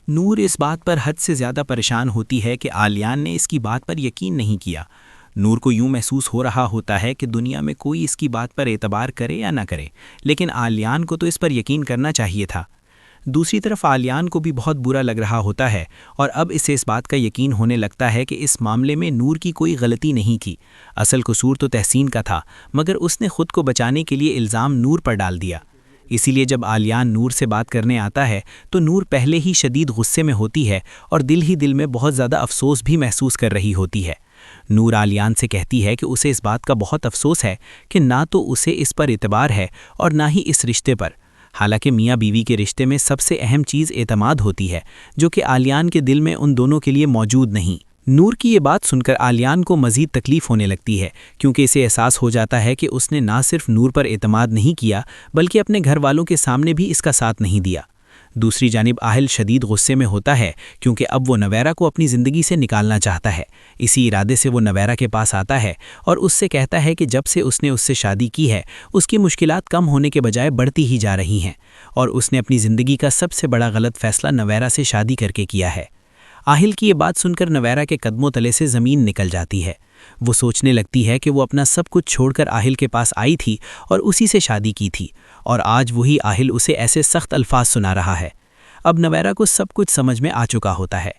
نور اس بات پر حد سے زیادہ پریشان ہوتی ہے کہ عالیان نے اس کی بات پر یقین نہیں کیا۔ نور کو یوں محسوس ہو رہا ہوتا ہے کہ دنیا میں کوئی اس کی بات پر اعتبار کرے یا نہ کرے، لیکن عالیان کو تو اس پر یقین کرنا چاہیے تھا۔ دوسری طرف عالیان کو بھی بہت برا لگ رہا ہوتا ہے، اور اب اسے اس بات کا یقین ہونے لگتا ہے کہ اس معاملے میں نور کی کوئی غلطی نہیں تھی۔ اصل قصور تو تحسین کا تھا، مگر اس نے خود کو بچانے کے لیے الزام نور پر ڈال دیا۔ اسی لیے جب عالیان نور سے بات کرنے آتا ہے تو نور پہلے ہی شدید غصے میں ہوتی ہے اور دل ہی دل میں بہت زیادہ افسوس بھی محسوس کر رہی ہوتی ہے۔ نور عالیان سے کہتی ہے کہ اسے اس بات کا بہت افسوس ہے کہ نہ تو اسے اس پر اعتبار ہے اور نہ ہی اس رشتے پر، حالانکہ میاں بیوی کے رشتے میں سب سے اہم چیز اعتماد ہوتی ہے، جو کہ عالیان کے دل میں ان دونوں کے لیے موجود نہیں۔ نور کی یہ بات سن کر عالیان کو مزید تکلیف ہونے لگتی ہے، کیونکہ اسے احساس ہو جاتا ہے کہ اس نے نہ صرف نور پر اعتماد نہیں کیا بلکہ اپنے گھر والوں کے سامنے بھی اس کا ساتھ نہیں دیا۔ دوسری جانب آہل شدید غصے میں ہوتا ہے، کیونکہ اب وہ نویرہ کو اپنی زندگی سے نکالنا چاہتا ہے۔ اسی ارادے سے وہ نویرہ کے پاس آتا ہے اور اس سے کہتا ہے کہ جب سے اس نے اس سے شادی کی ہے اس کی مشکلات کم ہونے کے بجائے بڑھتی ہی جا رہی ہیں، اور اس نے اپنی زندگی کا سب سے بڑا غلط فیصلہ نویرہ سے شادی کر کے کیا ہے۔ آہل کی یہ بات سن کر نویرہ کے قدموں تلے سے زمین نکل جاتی ہے۔ وہ سوچنے لگتی ہے کہ وہ اپنا سب کچھ چھوڑ کر آہل کے پاس آئی تھی اور اسی سے شادی کی تھی، اور آج وہی آہل اسے ایسے سخت الفاظ سنا رہا ہے۔ اب نویرہ کو سب کچھ سمجھ میں آ چکا ہوتا ہے۔